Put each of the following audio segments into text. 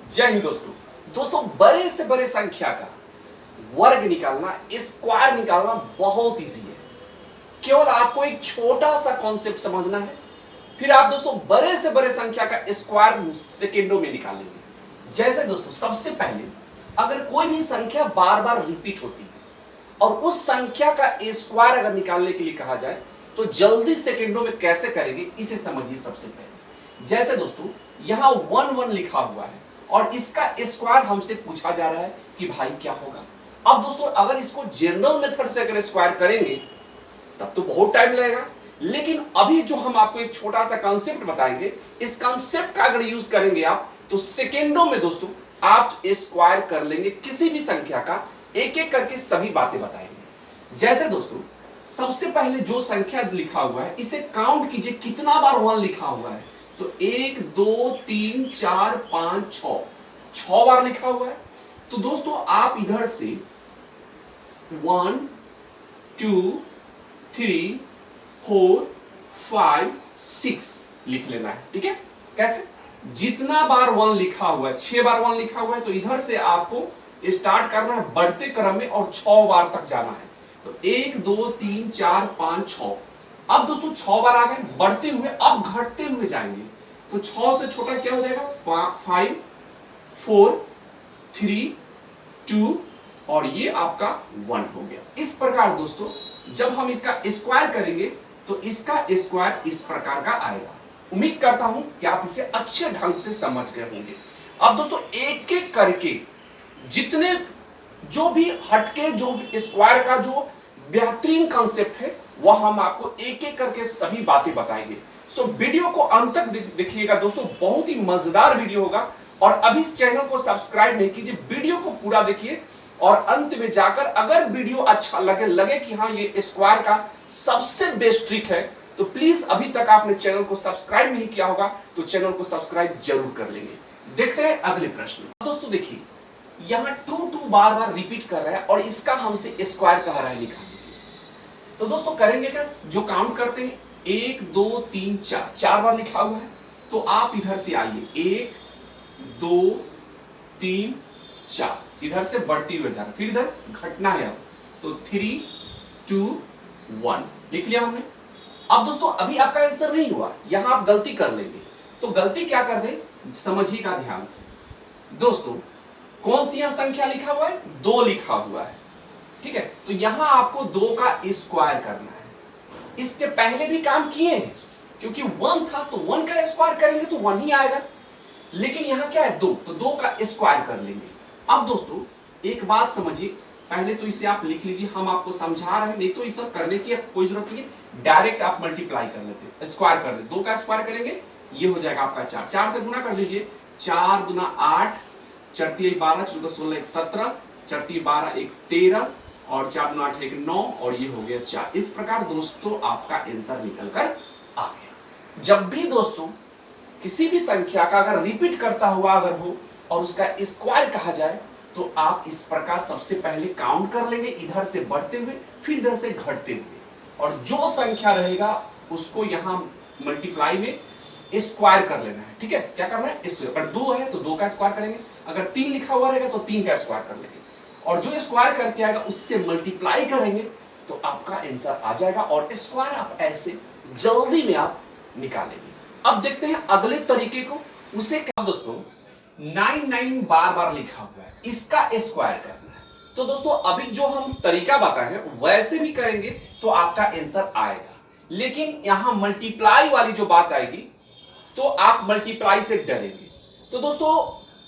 जय हिंद दोस्तों। दोस्तों बड़े से बड़े संख्या का वर्ग निकालना, स्क्वायर निकालना बहुत इजी है। केवल आपको एक छोटा सा कॉन्सेप्ट समझना है, फिर आप दोस्तों बड़े से बड़े संख्या का स्क्वायर सेकेंडों में निकालेंगे। जैसे दोस्तों सबसे पहले अगर कोई भी संख्या बार बार रिपीट होती है और उस संख्या का स्क्वायर अगर निकालने के लिए कहा जाए तो जल्दी सेकेंडों में कैसे करेंगे इसे समझिए। सबसे पहले जैसे दोस्तों यहां 1 1 लिखा हुआ है और इसका स्क्वायर हमसे पूछा जा रहा है कि भाई क्या होगा। अब दोस्तों अगर इसको जनरल मेथड से अगर स्क्वायर करेंगे तब तो बहुत टाइम लगेगा, लेकिन अभी जो हम आपको एक छोटा सा कॉन्सेप्ट बताएंगे, इस कॉन्सेप्ट का अगर यूज करेंगे आप तो सेकेंडों में दोस्तों आप स्क्वायर कर लेंगे किसी भी संख्या का। एक एक करके सभी बातें बताएंगे। जैसे दोस्तों सबसे पहले जो संख्या लिखा हुआ है इसे काउंट कीजिए कितना बार 1 लिखा हुआ है। तो 1 2 3 4 5 6 बार लिखा हुआ है। तो दोस्तों आप इधर से 1 2 3 4 5 6 लिख लेना है। ठीक है, कैसे? जितना बार 1 लिखा हुआ है, 6 बार 1 लिखा हुआ है, तो इधर से आपको स्टार्ट करना है बढ़ते क्रम में और 6 बार तक जाना है। तो 1 2 3 4 5 6। अब दोस्तों 6 बार आ गए बढ़ते हुए, अब घटते हुए जाएंगे तो 6 से छोटा क्या हो जाएगा? 5 4 3 2 और ये आपका 1 हो गया। इस प्रकार दोस्तों जब हम इसका स्क्वायर करेंगे तो इसका स्क्वायर इस प्रकार का आएगा। उम्मीद करता हूं कि आप इसे अच्छे ढंग से समझ गए होंगे। अब दोस्तों एक एक करके जितने जो भी हटके जो स्क्वायर का जो बेहतरीन कॉन्सेप्ट है वह हम आपको एक एक करके सभी बातें बताएंगे। सो वीडियो को अंत तक देखिएगा दोस्तों, बहुत ही मजेदार वीडियो होगा। और अभी इस चैनल को सब्सक्राइब नहीं कीजिए, वीडियो को पूरा देखिए और अंत में जाकर अगर वीडियो अच्छा लगे कि हाँ ये स्क्वायर का सबसे बेस्ट ट्रिक है तो प्लीज अभी तक आपने चैनल को सब्सक्राइब नहीं किया होगा तो चैनल को सब्सक्राइब जरूर कर लेंगे। देखते हैं अगले प्रश्न। दोस्तों देखिए यहां 2 2 बार बार रिपीट कर रहा है और इसका हमसे स्क्वायर कह रहा है निकालने के लिए। तो दोस्तों करेंगे क्या? जो काउंट करते हैं 1 2 3 4 4 बार लिखा हुआ है तो आप इधर से आइए 1 2 3 4 इधर से बढ़ती हुए जाना, फिर इधर घटना है। अब तो 3 2 1 लिख लिया हमने। अब दोस्तों अभी आपका आंसर नहीं हुआ, यहां आप गलती कर लेंगे। तो गलती क्या कर दे समझिएगा ध्यान से। दोस्तों कौन सी यहां संख्या लिखा हुआ है? 2 लिखा हुआ है। ठीक है, तो यहां आपको 2 का स्क्वायर करना है। इसके पहले भी काम किए हैं, क्योंकि 1 था तो 1 का स्क्वायर करेंगे तो 1 ही आएगा। लेकिन यहां क्या है 2, तो 2 का स्क्वायर कर लेंगे। अब दोस्तों एक बात समझिए, पहले तो इसे आप लिख लीजिए, हम आपको समझा रहे हैं, नहीं तो इसे करने की कोई जरूरत नहीं है। डायरेक्ट आप मल्टीप्लाई कर लेते हैं, स्क्वायर कर लेते। 2 का स्क्वायर करेंगे ये हो जाएगा आपका 4। 4 से गुना कर दीजिए, 4 गुना 8, 4 3 12, 14 16 1 17, 4 3 12 1 13 और 4 गुना 8 1 9 और ये हो गया 4। इस प्रकार दोस्तों आपका आंसर निकल कर आ गया। जब भी दोस्तों किसी भी संख्या का अगर रिपीट करता हुआ अगर हो और उसका स्क्वायर कहा जाए तो आप इस प्रकार सबसे पहले काउंट कर लेंगे, इधर से बढ़ते हुए फिर इधर से घटते हुए, और जो संख्या रहेगा उसको यहां मल्टीप्लाई में स्क्वायर कर लेना है। ठीक है, क्या करना है? इसलिए अगर 2 है तो 2 का स्क्वायर करेंगे, अगर 3 लिखा हुआ रहेगा तो 3 का स्क्वायर कर लेंगे, और जो स्क्वायर करके आएगा उससे मल्टीप्लाई करेंगे तो आपका आंसर आ जाएगा और स्क्वायर आप ऐसे जल्दी में आप निकालेंगे। अब देखते हैं अगले तरीके को। उसे क्या दोस्तों 9 9 बार बार लिखा हुआ है, इसका स्क्वायर करना है। तो दोस्तों अभी जो हम तरीका बताए हैं वैसे भी करेंगे तो आपका आंसर आएगा, लेकिन यहां मल्टीप्लाई वाली जो बात आएगी तो आप मल्टीप्लाई से डरेंगे। तो दोस्तों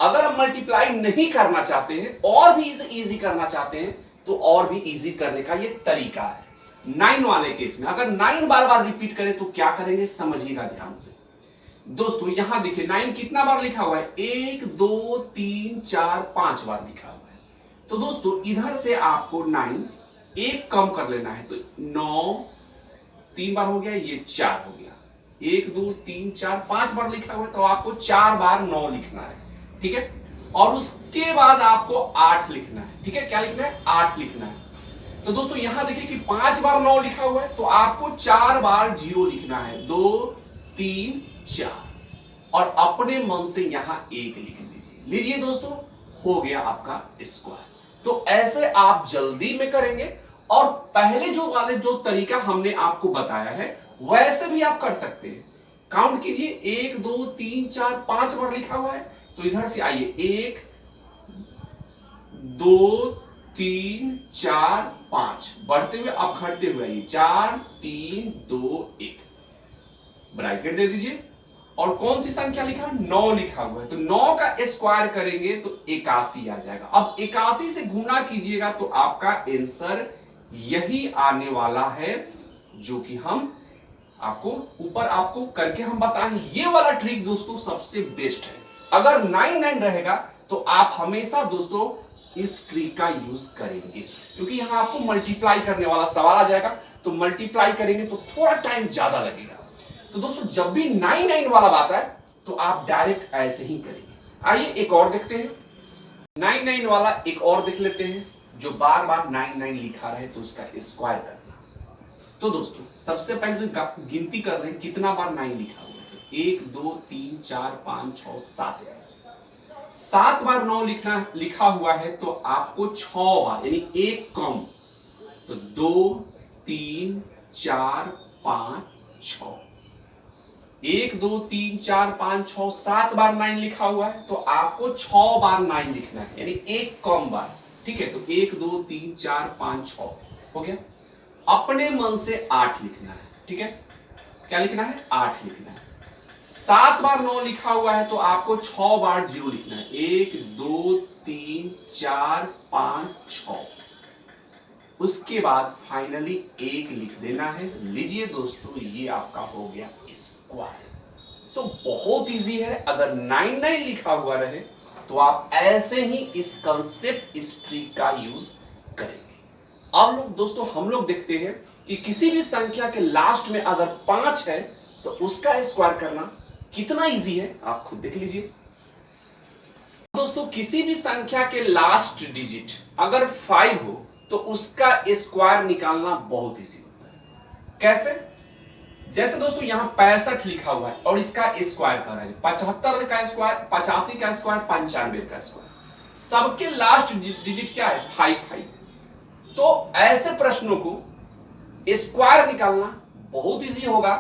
अगर हम मल्टीप्लाई नहीं करना चाहते हैं और भी इसे इजी करना चाहते हैं तो और भी इजी करने का ये तरीका है। 9 वाले केस में अगर 9 बार बार रिपीट करें तो क्या करेंगे समझिएगा ध्यान से। दोस्तों यहां देखिए 9 कितना बार लिखा हुआ है? 1 2 3 4 5 बार लिखा हुआ है। तो दोस्तों इधर से आपको 9 एक कम कर लेना है, तो 9 3 बार हो गया, ये 4 हो गया। 1 2 3 4 5 बार लिखा हुआ है तो आपको 4 बार 9 लिखना है। ठीक है, और उसके बाद आपको 8 लिखना है। ठीक है, क्या लिखना है? 8 लिखना है। तो दोस्तों यहां देखिए कि 5 बार 9 लिखा हुआ है तो आपको 4 बार 0 लिखना है, 2 3 4, और अपने मन से यहां 1 लिख दीजिए। लीजिए दोस्तों, हो गया आपका स्क्वायर। तो ऐसे आप जल्दी में करेंगे और पहले जो वाले जो तरीका हमने आपको बताया है वैसे भी आप कर सकते हैं। काउंट कीजिए, 1 2 3 4 5 बार लिखा हुआ है, तो इधर से आइए, 1 2 3 4 5, बढ़ते हुए आप घटते हुए आइए, 4 3 2 1, ब्रैकेट दे दीजिए। और कौन सी संख्या लिखा है? 9 लिखा हुआ है, तो 9 का स्क्वायर करेंगे तो 81 आ जाएगा। अब 81 से गुना कीजिएगा तो आपका आंसर यही आने वाला है, जो कि हम आपको ऊपर आपको करके हम बताएं। ये वाला ट्रिक दोस्तों सबसे बेस्ट है। अगर 99 रहेगा तो आप हमेशा दोस्तों इस ट्रिक का यूज करेंगे, क्योंकि यहां आपको मल्टीप्लाई करने वाला सवाल आ जाएगा, तो मल्टीप्लाई करेंगे तो थोड़ा टाइम ज्यादा लगेगा। तो दोस्तों जब भी 99 वाला बात है तो आप डायरेक्ट ऐसे ही करेंगे। आइए एक और देखते हैं, 99 वाला एक और देख लेते हैं, जो बार बार 99 लिखा रहे तो उसका स्क्वायर करना। तो दोस्तों सबसे पहले तो गिनती कर रहे हैं कितना बार 9 लिखा हुआ है, तो 1 2 3 4 5 6 7 7 बार 9 लिखा हुआ है, तो आपको 6 बार यानी एक कम, तो 2 3 4 5 6, 1 2 3 4 5 6 7 बार 9 लिखा हुआ है, तो आपको 6 बार 9 लिखना है, यानी एक कम बार। ठीक है, तो 1 2 3 4 5 6 हो गया। अपने मन से 8 लिखना है। ठीक है, क्या लिखना है? 8 लिखना है। 7 बार 9 लिखा हुआ है, तो आपको 6 बार 0 लिखना है, 1 2 3 4 5 6, उसके बाद फाइनली 1 लिख देना है। लीजिए दोस्तों, ये आपका हो गया स्क्वायर। तो बहुत इजी है, अगर 99 लिखा हुआ रहे तो आप ऐसे ही इस कंसेप्ट, इस ट्रिक का यूज करेंगे। अब लोग दोस्तों हम लोग देखते हैं कि किसी भी संख्या के लास्ट में अगर 5 है तो उसका स्क्वायर करना कितना इजी है, आप खुद देख लीजिए। दोस्तों किसी भी संख्या के लास्ट डिजिट अगर 5 हो तो उसका स्क्वायर निकालना बहुत इजी होता है। कैसे? जैसे दोस्तों यहां 65 लिखा हुआ है और इसका स्क्वायर कर रहे हैं, 75 का स्क्वायर, 85 का स्क्वायर, 95 का स्क्वायर, सबके लास्ट डिजिट क्या है? 5। तो ऐसे प्रश्नों को स्क्वायर निकालना बहुत इजी होगा।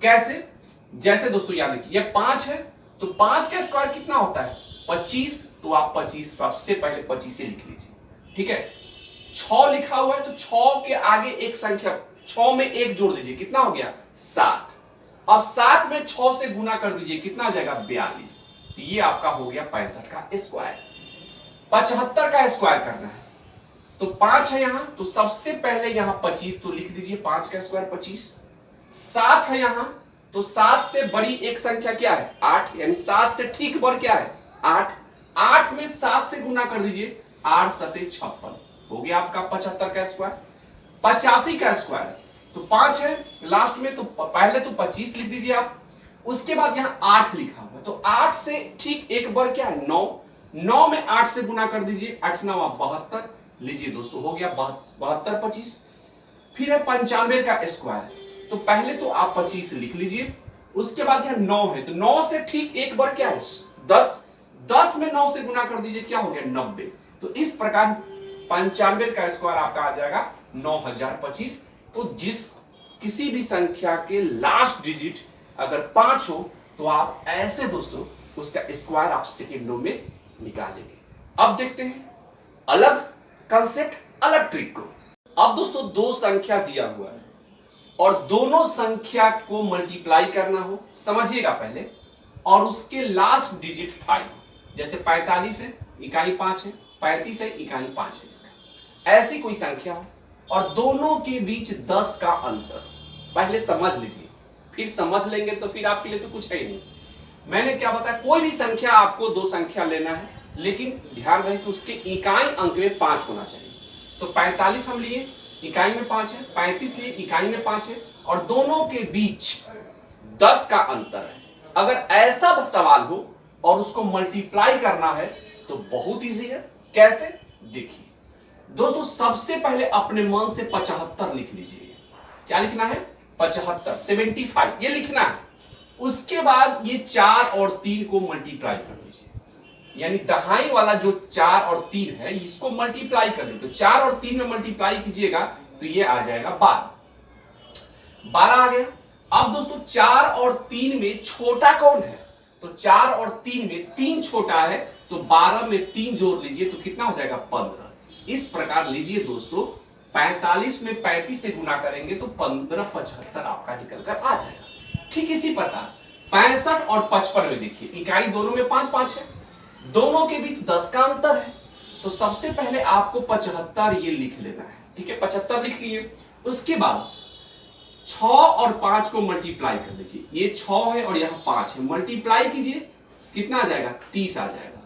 कैसे? जैसे दोस्तों याद रखिए, ये 5 है तो 5 का स्क्वायर कितना होता है? 25, तो आप 25 सबसे पहले 25 से लिख लीजिए। ठीक है, 6 लिखा हुआ है तो 6 के आगे एक संख्या, 6 में 1 जोड़ दीजिए, कितना हो गया? 7। अब 7 में 6 से गुना कर दीजिए, कितना आ जाएगा? 42। तो ये आपका हो गया 65 का स्क्वायर। 75 का स्क्वायर करना है, तो 5 है यहां, तो सबसे पहले यहां 25 तो लिख दीजिए, 5 का स्क्वायर 25। 7 है यहां, तो 7 से बड़ी एक संख्या क्या है? 8, यानी 7 से ठीक बढ़ क्या है? 8। 8 में 7 से गुना कर दीजिए, 8 सते 56, हो गया आपका 75 का स्क्वायर। 85 का स्क्वायर, तो 5 है लास्ट में, तो पहले तो 25 लिख दीजिए आप, उसके बाद यहां 8 लिखा हुआ है, तो 8 से ठीक एक बढ़ क्या है? 9। 9 में 8 से गुना कर दीजिए, 8 9 72। लीजिए दोस्तों, हो गया 72 25। फिर है 95 का स्क्वायर, तो पहले तो आप 25 लिख लीजिए, उसके बाद यहां 9 है, तो 9 से ठीक एक बार क्या है? 10। 10 में 9 से गुना कर दीजिए, क्या हो गया? 90। तो इस प्रकार 95 का स्क्वायर आपका आ जाएगा 9025। तो जिस किसी भी संख्या के लास्ट डिजिट अगर 5 हो तो आप ऐसे दोस्तों उसका स्क्वायर आप सेकेंडों में निकालेंगे। अब देखते हैं अलग कंसेप्ट, अलग ट्रिक को। अब दोस्तों दो संख्या दिया हुआ है और दोनों संख्या को मल्टीप्लाई करना हो, समझिएगा पहले, और उसके लास्ट डिजिट 5, जैसे 45 है, इकाई 5 है, 35 है, इकाई 5 है, इसका ऐसी कोई संख्या हो और दोनों के बीच 10 का अंतर, पहले समझ लीजिए, फिर समझ लेंगे तो फिर आपके लिए तो कुछ है ही नहीं। मैंने क्या बताया, कोई भी संख्या आपको दो संख्या लेना है, लेकिन ध्यान रहे कि उसके इकाई अंक में 5 होना चाहिए। तो 45 हम लिए, इकाई में 5 है, 35 लिए, इकाई में 5 है, और दोनों के बीच 10 का अंतर है। अगर ऐसा सवाल हो और उसको मल्टीप्लाई करना है तो बहुत इजी है। कैसे? देखिए दोस्तों, सबसे पहले अपने मन से 75 लिख लीजिए। क्या लिखना है? 75, 75 ये लिखना है। उसके बाद ये 4 और 3 को मल्टीप्लाई कर लीजिए, यानी दहाई वाला जो 4 और 3 है इसको मल्टीप्लाई कर दे, तो 4 और 3 में मल्टीप्लाई कीजिएगा तो ये आ जाएगा 12। 12 आ गया। अब दोस्तों 4 और 3 में छोटा कौन है, तो 4 और 3 में 3 छोटा है, तो 12 में 3 जोड़ लीजिए तो कितना हो जाएगा 15। इस प्रकार लीजिए दोस्तों 45 में 35 से गुना करेंगे तो 1575 आपका निकल कर आ जाएगा। ठीक इसी प्रकार 65 और 55 में देखिए इकाई दोनों में 5 5 है, दोनों के बीच 10 का अंतर है, तो सबसे पहले आपको 75 ये लिख लेना है। ठीक है, 75 लिख लिए। उसके बाद 6 और 5 को मल्टीप्लाई कर लीजिए, ये 6 है और यहां 5 है, मल्टीप्लाई कीजिए कितना आ जाएगा 30 आ जाएगा।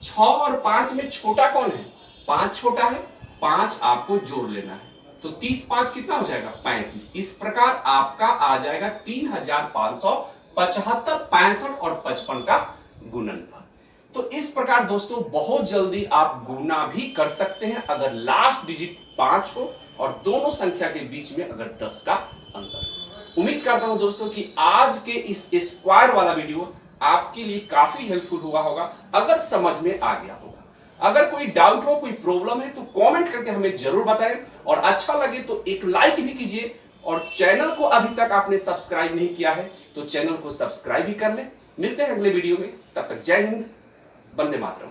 6 और 5 में छोटा कौन है, 5 छोटा है, 5 आपको जोड़ लेना है, तो 30 5 कितना हो जाएगा 35। इस प्रकार आपका आ जाएगा 3575, 65 और 55 का गुणनफल। तो इस प्रकार दोस्तों बहुत जल्दी आप गुणा भी कर सकते हैं अगर लास्ट डिजिट 5 हो और दोनों संख्या के बीच में अगर 10 का अंतर हो। उम्मीद करता हूं दोस्तों कि आज के इस स्क्वायर वाला वीडियो आपके लिए काफी हेल्पफुल हुआ होगा, अगर समझ में आ गया होगा। अगर कोई डाउट हो, कोई प्रॉब्लम है तो कमेंट करके हमें जरूर बताएं, और अच्छा लगे तो एक लाइक भी कीजिए, और चैनल को अभी तक आपने सब्सक्राइब नहीं किया है तो चैनल को सब्सक्राइब भी कर लें। मिलते हैं अगले वीडियो में, तब तक जय हिंद, वंदे मातरम।